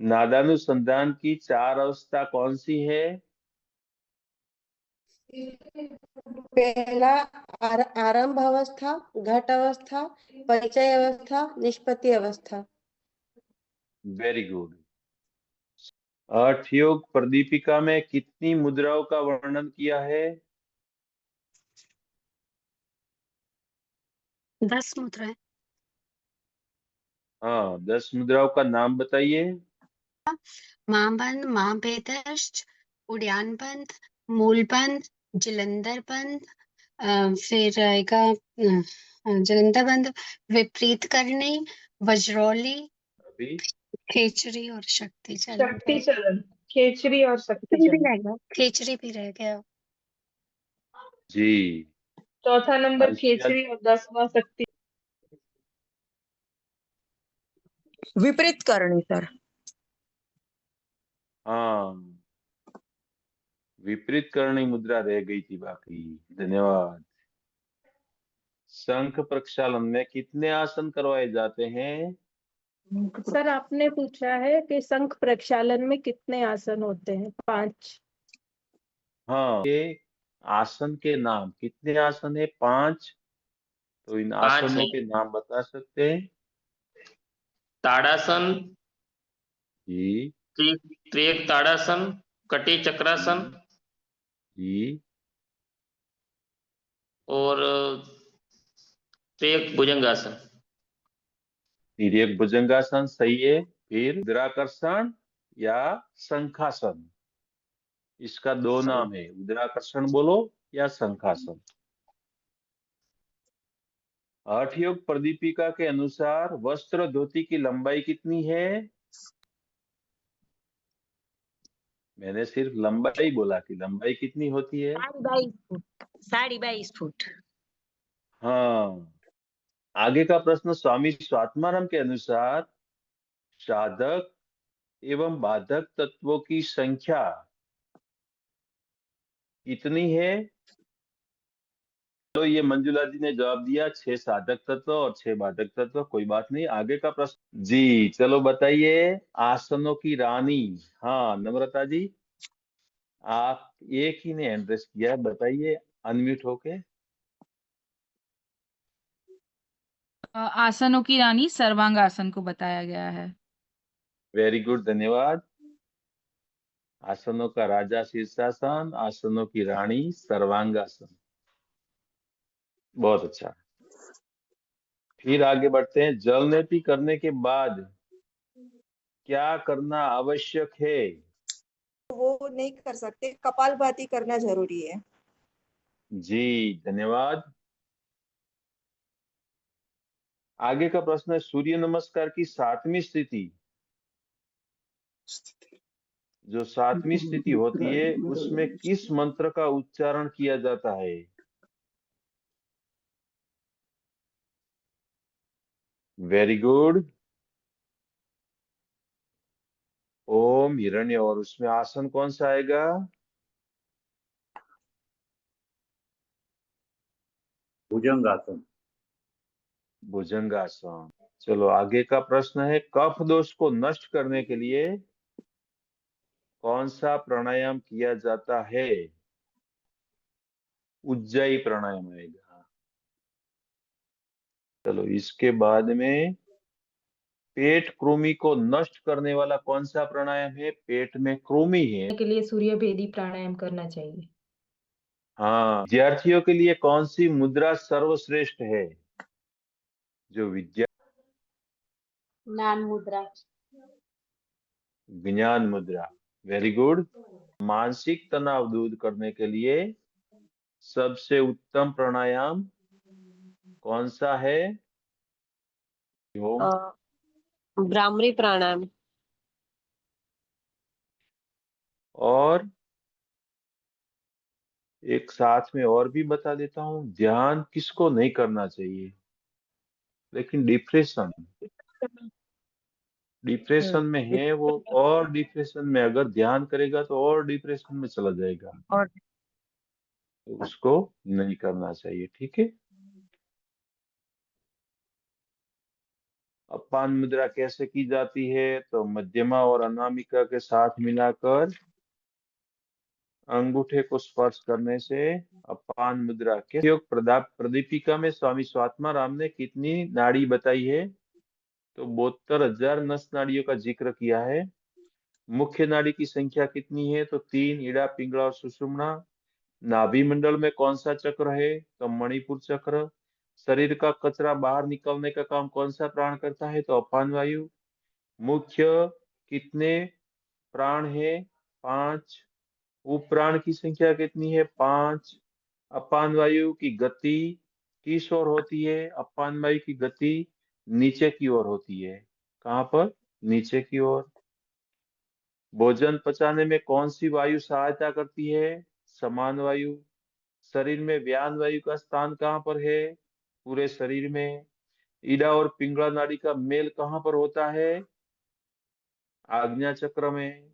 नादानुसंधान की चार अवस्था कौन सी है? पहला आरंभ अवस्था, घट अवस्था, परिचय अवस्था, निष्पत्ति अवस्था। Very good. हठयोग प्रदीपिका में कितनी मुद्राओं का वर्णन किया है? 10 मुद्राएं। हाँ, 10 मुद्राओं का नाम बताइए। महाबंध, महाभेदष्ट, उड़ान बंध, मूल बंध, जलंधर बंध, फिर आएगा जलंधर बंध, विपरीत करनी, वज्रौली, अभी खेचरी और शक्ति चलन। शक्ति चलन, खेचरी और शक्ति चलन। खेचरी भी रह गया। जी। चौथा नंबर अंशिया, खेचरी और 10वां शक्ति। विपरीत करनी सर। हाँ, विपरीत करनी मुद्रा रह गई थी बाकी। धन्यवाद। शंख प्रक्षालन में कितने आसन करवाए जाते हैं? सर आपने पूछा है कि शंख प्रक्षालन में कितने आसन होते हैं? 5। हाँ, ये आसन के नाम कितने आसन है? 5। तो इन 5 आसनों है। के नाम बता सकते हैं? ताड़ासन, जी त्रिएक ताड़ासन, कटी चक्रासन जी। और त्रिएक भुजंगासन। तिर्यक भुजंगासन सही है। फिर उदराकर्षण या शंखासन, इसका 2 नाम है। उदराकर्षण बोलो या शंखासन। हठयोग प्रदीपिका के अनुसार वस्त्र धोती की लंबाई कितनी है? मैंने सिर्फ लंबाई बोला कि लंबाई कितनी होती है? 22 फुट। 22.5 फुट। हाँ। आगे का प्रश्न स्वामी स्वात्माराम के अनुसार साधक एवं बाधक तत्वों की संख्या कितनी है? तो ये मंजुला जी ने जवाब दिया 6 साधक तत्व और 6 बाधक तत्व। कोई बात नहीं। आगे का प्रश्न जी, चलो बताइए। आसनों की रानी। हाँ नम्रता जी, आप एक ही ने एड्रेस किया है, बताइए अनम्यूट होके। आसनों की रानी सर्वांगासन को बताया गया है। वेरी गुड, धन्यवाद। आसनों का राजा शीर्षासन, आसनों की रानी सर्वांगासन। बहुत अच्छा। फिर आगे बढ़ते हैं। जलनेपी करने के बाद क्या करना आवश्यक है? वो नहीं कर सकते, कपालभाति करना जरूरी है। जी धन्यवाद। आगे का प्रश्न है, सूर्य नमस्कार की 7वीं स्थिति, जो 7वीं स्थिति होती है उसमें किस मंत्र का उच्चारण किया जाता है? वेरी गुड, ओम हिरण्य। और उसमें आसन कौन सा आएगा? भुजंगासन। भुजंगासन। चलो आगे का प्रश्न है, कफ दोष को नष्ट करने के लिए कौन सा प्राणायाम किया जाता है? उज्जाई प्राणायाम आएगा। चलो इसके बाद में पेट कृमि को नष्ट करने वाला कौन सा प्राणायाम है? पेट में कृमि है के लिए सूर्य भेदी प्राणायाम करना चाहिए। हाँ। विद्यार्थियों के लिए कौन सी मुद्रा सर्वश्रेष्ठ है? जो विद्या ज्ञान मुद्रा। ज्ञान मुद्रा। Very good. मानसिक तनाव दूर करने के लिए सबसे उत्तम प्राणायाम कौन सा है? भ्रामरी प्राणायाम। और एक साथ में और भी बता देता हूँ, ध्यान किसको नहीं करना चाहिए? लेकिन डिप्रेशन में है वो, और डिप्रेशन में अगर ध्यान करेगा तो और डिप्रेशन में चला जाएगा, और तो उसको नहीं करना चाहिए। ठीक है। अपान मुद्रा कैसे की जाती है? तो मध्यमा और अनामिका के साथ मिलाकर अंगूठे को स्पर्श करने से अपान मुद्रा के योग प्रदीपिका में स्वामी स्वात्मा राम ने कितनी नाड़ी बताई है? तो 72,000 नस नाड़ियों का जिक्र किया है। मुख्य नाड़ी की संख्या कितनी है? तो 3, इड़ा, पिंगला और सुषुम्ना। नाभि मंडल में कौन सा चक्र है? तो मणिपुर चक्र। शरीर का कचरा बाहर निकलने का काम कौन सा प्राण करता है? तो अपान वायु। मुख्य कितने प्राण है? 5। उपप्राण की संख्या कितनी है? 5। अपान वायु की गति किस ओर होती है? अपान वायु की गति नीचे की ओर होती है। कहाँ पर? नीचे की ओर। भोजन पचाने में कौन सी वायु सहायता करती है? समान वायु। शरीर में व्यान वायु का स्थान कहाँ पर है? पूरे शरीर में। ईड़ा और पिंगला नाड़ी का मेल कहाँ पर होता है? आज्ञा चक्र में।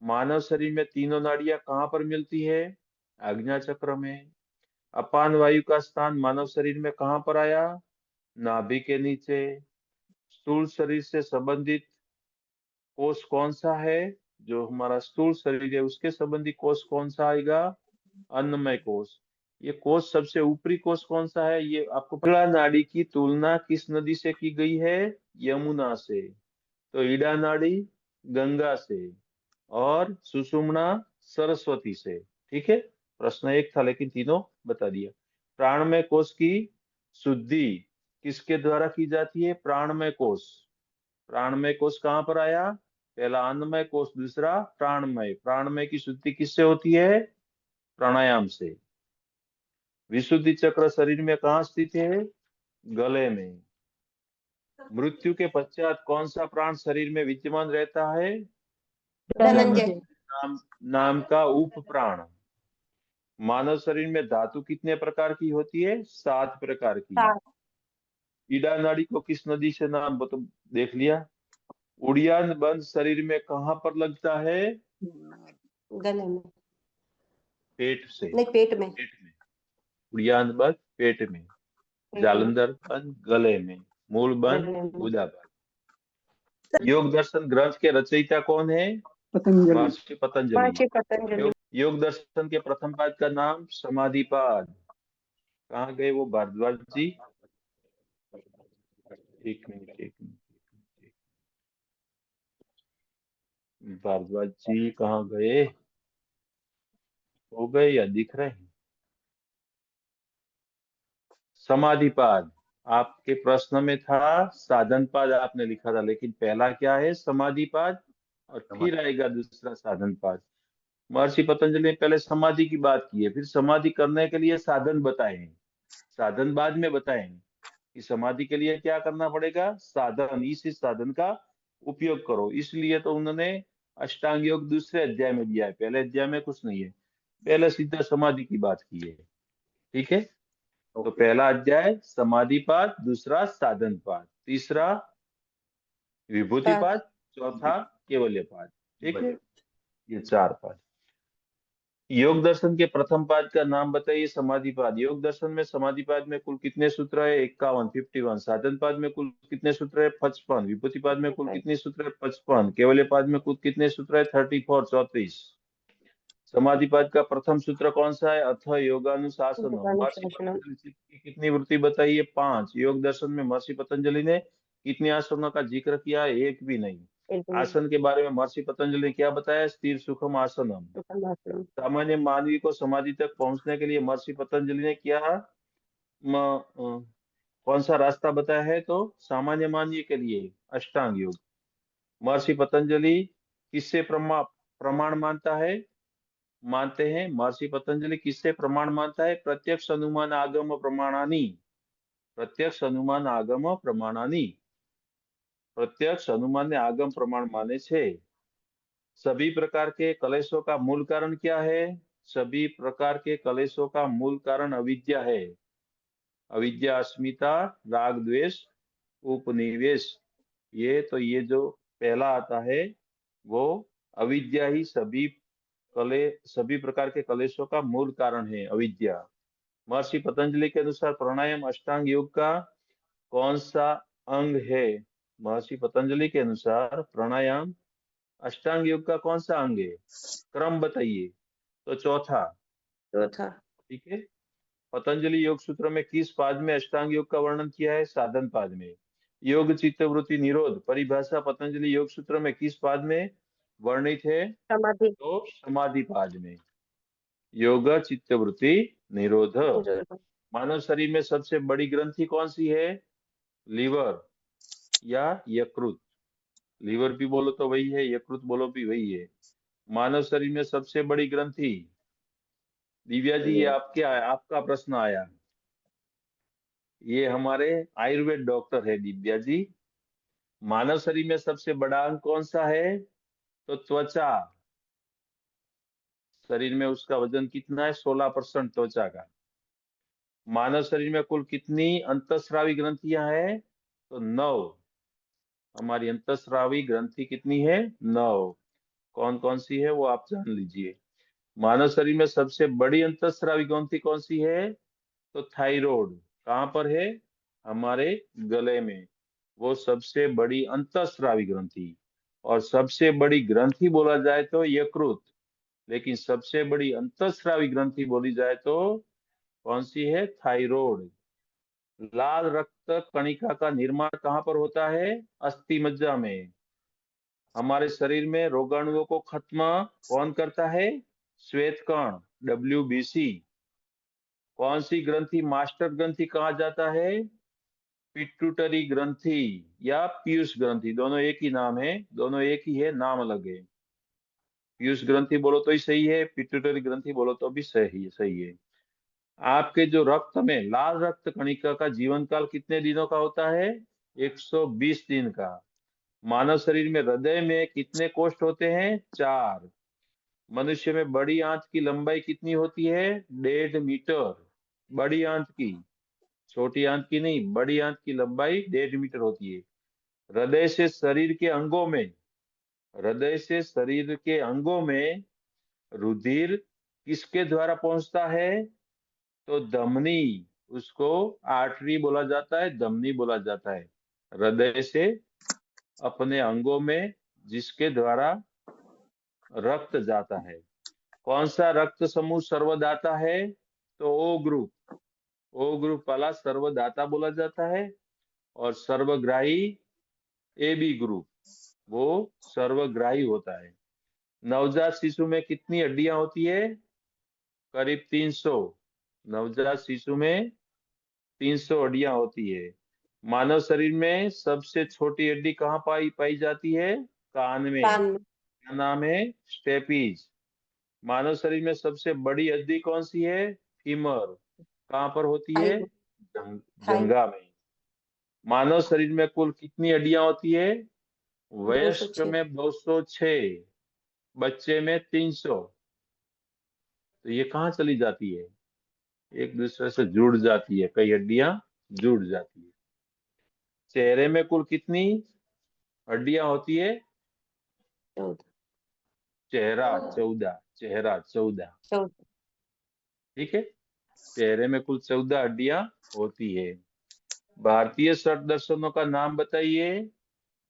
मानव शरीर में तीनों नाड़ियां कहाँ पर मिलती है? आज्ञा चक्र में। अपान वायु का स्थान मानव शरीर में कहाँ पर आया? नाभि के नीचे। स्थूल शरीर से संबंधित कोष कौन सा है? जो हमारा स्थूल शरीर है उसके संबंधी कोष कौन सा आएगा? अन्नमय कोष। ये कोष सबसे ऊपरी कोष कौन सा है? ये आपको पिंगला नाड़ी की तुलना किस नदी से की गई है? यमुना से। तो ईड़ा नाड़ी गंगा से और सुषुम्ना सरस्वती से। ठीक है, प्रश्न एक था लेकिन तीनों बता दिया। प्राणमय कोष की शुद्धि किसके द्वारा की जाती है? प्राणमय कोष। प्राणमय कोष कहाँ पर आया? पहला अन्नमय कोष, दूसरा प्राणमय। प्राणमय की शुद्धि किससे होती है? प्राणायाम से। विशुद्धि चक्र शरीर में कहाँ स्थित है? गले में। मृत्यु के पश्चात कौन सा प्राण शरीर में विद्यमान रहता है? धनंजय। नाम का उप प्राण। मानव शरीर में धातु कितने प्रकार की होती है? 7 प्रकार की। 7। ईड़ा नाड़ी को किस नदी से नाम तो देख लिया। उड़ियान बंद शरीर में कहाँ पर लगता है? गले में। पेट से। नहीं, पेट में। पेट में। उड़ियान बंद पेट में। जालंधर बंद गले में। मूल बंद उदाबंद। योग दर्शन ग्रंथ के रचयिता कौन है? महर्षि पतंजलि। योग दर्शन के प्रथम पाद का नाम समाधिपाद। कहाँ गए वो भारद्वाज जी? एक मिनट। भारद्वाज जी कहाँ गए? हो गए या दिख रहे हैं? समाधिपाद। आपके प्रश्न में था साधन पाद, आपने लिखा था, लेकिन पहला क्या है? समाधिपाद, और फिर आएगा दूसरा साधन पाद। महर्षि पतंजलि ने पहले समाधि की बात की है, फिर समाधि करने के लिए साधन बताए हैं। साधन बाद में बताए हैं कि समाधि के लिए क्या करना पड़ेगा? साधन। इस साधन का उपयोग करो। इसलिए तो उन्होंने अष्टांग योग दूसरे अध्याय में दिया है, पहले अध्याय में कुछ नहीं है। पहले सीधा समाधि की बात की है। ठीक है, तो पहला अध्याय समाधिपाद, दूसरा साधन पाद, तीसरा विभूतिपाद, चौथा केवल्यपाद। ठीक है, ये 4 पाद। योग दर्शन के प्रथम पाद का नाम बताइए। समाधिपाद। योग दर्शन में समाधिपाद में कुल कितने सूत्र है? 51, 51। साधन पाद में कुल कितने सूत्र है? 55। विभूतिपाद में कुल कितने सूत्र है? 55। केवल्यपाद में कुल कितने सूत्र है? 34, 34। समाधिपाद का प्रथम सूत्र कौन सा है? अथ योगानुशासन। महर्षि पतंजलि की कितनी वृत्ति बताइए? 5। योग दर्शन में महर्षि पतंजलि ने कितने आसनों का जिक्र किया है? एक भी नहीं। आसन के बारे में महर्षि पतंजलि ने क्या बताया? स्थिर सुखम आसनम। सामान्य मानवी को समाधि तक पहुंचने के लिए महर्षि पतंजलि ने क्या कौन सा रास्ता बताया है? तो सामान्य मानवी के लिए अष्टांग योग। महर्षि पतंजलि किससे प्रमाण मानते हैं? महर्षि पतंजलि किससे प्रमाण मानता है? प्रत्यक्ष अनुमान आगम प्रमाणानि। प्रत्यक्ष अनुमान आगम प्रमाणानि। प्रत्यक्ष अनुमान ने आगम प्रमाण माने छे। सभी प्रकार के कलेशों का मूल कारण क्या है? सभी प्रकार के कलेशों का मूल कारण अविद्या है। अविद्या, अस्मिता, राग, द्वेष, उपनिवेश। ये जो पहला आता है वो अविद्या ही सभी प्रकार के कलेशों का मूल कारण है, अविद्या। महर्षि पतंजलि के अनुसार प्राणायाम अष्टांग योग का कौन सा अंग है? महर्षि पतंजलि के अनुसार प्राणायाम अष्टांग योग का कौन सा अंग है? क्रम बताइए। तो चौथा। चौथा। ठीक है। पतंजलि योग सूत्र में किस पाद में अष्टांग योग का वर्णन किया है? साधन पाद में। योग चित्त वृत्ति निरोध परिभाषा पतंजलि योग सूत्र में किस पाद में वर्णित है? समाधि। तो समाधि पाद में। योग चित्त वृत्ति निरोध। मानव शरीर में सबसे बड़ी ग्रंथि कौन सी है? लीवर या यकृत? लीवर भी बोलो तो वही है, यकृत बोलो भी वही है। मानव शरीर में सबसे बड़ी ग्रंथि। दिव्या जी, ये आपका प्रश्न आया। ये हमारे आयुर्वेद डॉक्टर है दिव्या जी। मानव शरीर में सबसे बड़ा अंग कौन सा है? तो त्वचा। शरीर में उसका वजन कितना है? 16% त्वचा का। मानव शरीर में कुल कितनी अंतःस्रावी ग्रंथियां हैं? तो 9। हमारी अंतःस्रावी ग्रंथि कितनी है? 9। कौन कौन सी है वो आप जान लीजिए। मानव शरीर में सबसे बड़ी अंतःस्रावी ग्रंथि कौन सी है? तो थायराइड। कहाँ पर है? हमारे गले में। वो सबसे बड़ी अंतःस्रावी ग्रंथि। और सबसे बड़ी ग्रंथि बोला जाए तो यकृत, लेकिन सबसे बड़ी अंतःस्रावी ग्रंथि बोली जाए तो कौन सी है? थायराइड। लाल रक्त कणिका का निर्माण कहाँ पर होता है? अस्थि मज्जा में। हमारे शरीर में रोगाणुओं को खत्म कौन करता है? श्वेत कण, WBC। कौन सी ग्रंथि मास्टर ग्रंथि कहा जाता है? पिट्यूटरी ग्रंथि या पीयूष ग्रंथि, दोनों एक ही नाम है, दोनों एक ही है, नाम अलग है। पीयूष ग्रंथि बोलो तो ही सही है, पिट्यूटरी ग्रंथि बोलो तो भी सही है। आपके जो रक्त में लाल रक्त कणिका का जीवन काल कितने दिनों का होता है? 120 दिन का। मानव शरीर में हृदय में कितने कोष्ठ होते हैं? 4। मनुष्य में बड़ी आंत की लंबाई कितनी होती है? 1.5 मीटर। बड़ी आंत की, छोटी आंत की नहीं, बड़ी आंत की लंबाई 1.5 मीटर होती है। हृदय से शरीर के अंगों में, हृदय से शरीर के अंगों में रुधिर किसके द्वारा पहुंचता है? तो धमनी। उसको आर्टरी बोला जाता है, धमनी बोला जाता है। हृदय से अपने अंगों में जिसके द्वारा रक्त जाता है। कौन सा रक्त समूह सर्वदाता है? तो ओ ग्रुप। ओ ग्रुप वाला सर्वदाता बोला जाता है। और सर्वग्राही AB ग्रुप, वो सर्वग्राही होता है। नवजात शिशु में कितनी हड्डियां होती है? करीब 300। नवजात शिशु में 300 हड्डियां होती है। मानव शरीर में सबसे छोटी हड्डी कहाँ पाई पाई जाती है? कान में। कान में। क्या नाम है? स्टेपीज। मानव शरीर में सबसे बड़ी हड्डी कौन सी है? फीमर। कहाँ पर होती है? थाई। जंघा में। मानव शरीर में कुल कितनी हड्डियां होती है? वयस्क 206। में 206, बच्चे में 300। तो ये कहाँ चली जाती है? एक दूसरे से जुड़ जाती है, कई हड्डियां जुड़ जाती है। चेहरे में कुल कितनी हड्डियां होती है? 14। चेहरा 14, चेहरा 14। 14। ठीक है। चेहरे में कुल 14 हड्डियां होती है। भारतीय षट दर्शनों का नाम बताइए।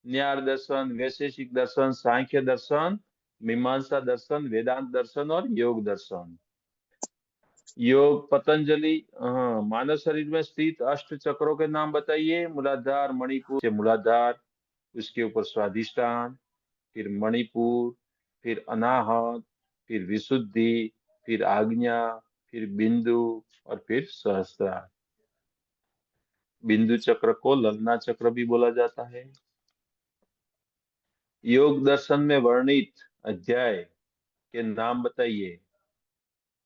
न्याय दर्शन, वैशेषिक दर्शन, सांख्य दर्शन, मीमांसा दर्शन, वेदांत दर्शन और योग दर्शन। योग पतंजलि। हाँ, मानव शरीर में स्थित अष्ट चक्रों के नाम बताइए। मूलाधार, मणिपुर से मूलाधार, उसके ऊपर स्वाधिष्ठान, फिर मणिपुर, फिर अनाहत, फिर विशुद्धि, फिर आज्ञा, फिर बिंदु और फिर सहस्त्रार। बिंदु चक्र को ललना चक्र भी बोला जाता है। योग दर्शन में वर्णित अध्याय के नाम बताइए।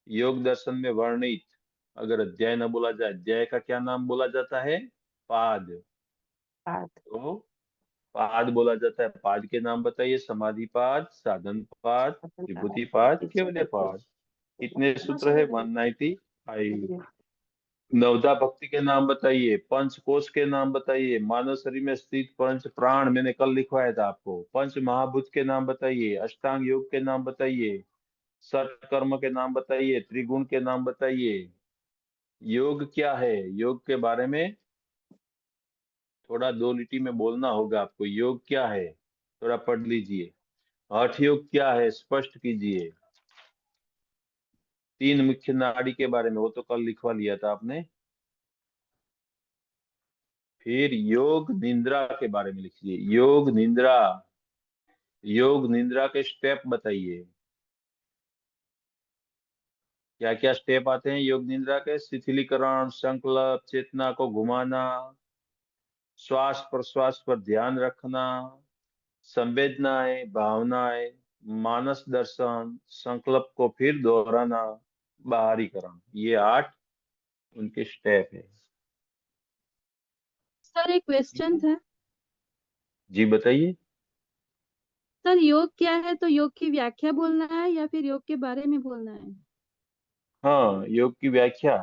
योग दर्शन में वर्णित, अगर अध्याय न बोला जाए, अध्याय का क्या नाम बोला जाता है? पाद। पाद। तो पाद बोला जाता है। पाद के नाम बताइए। समाधि पाद, साधन पाद, विभूति पाद, केवल्य पाद। कितने सूत्र है? 195। नवदा भक्ति के नाम बताइए। पंचकोश के नाम बताइए। मानव शरीर में स्थित पंच प्राण मैंने कल लिखवाया था आपको। पंच महाभूत के नाम बताइए। अष्टांग योग के नाम बताइए। षट कर्म के नाम बताइए। त्रिगुण के नाम बताइए। योग क्या है? योग के बारे में थोड़ा 2 लिटी में बोलना होगा आपको। योग क्या है थोड़ा पढ़ लीजिए। हठ योग क्या है स्पष्ट कीजिए। 3 मुख्य नाड़ी के बारे में वो तो कल लिखवा लिया था आपने। फिर योग निद्रा के बारे में लिखिए। योग निद्रा, योग निद्रा के स्टेप बताइए। क्या क्या स्टेप आते हैं योग निद्रा के? शिथिलीकरण, संकल्प, चेतना को घुमाना, श्वास प्रश्वास पर ध्यान रखना, संवेदनाएं, भावनाएं, मानस दर्शन, संकल्प को फिर दोहराना, बाहरीकरण। ये 8 उनके स्टेप है। सर एक क्वेश्चन था। जी बताइए। सर योग क्या है, तो योग की व्याख्या बोलना है या फिर योग के बारे में बोलना है? हाँ, योग की व्याख्या।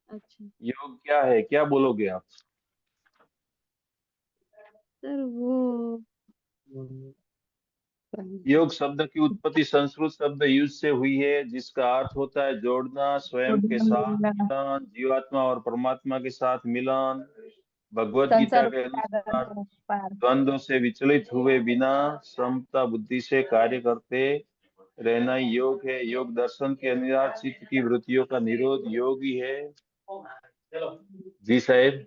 अच्छा योग क्या है क्या बोलोगे आप? सर वो योग शब्द की उत्पत्ति संस्कृत शब्द युज से हुई है, जिसका अर्थ होता है जोड़ना, स्वयं के साथ मिलन, जीवात्मा और परमात्मा के साथ मिलन। भगवत गीता के अनुसार द्वंद्व से विचलित हुए बिना समता बुद्धि से कार्य करते रहना ही योग है। योग दर्शन के अनुसार चित्त की वृत्तियों का निरोध योग ही है। जी साहेब।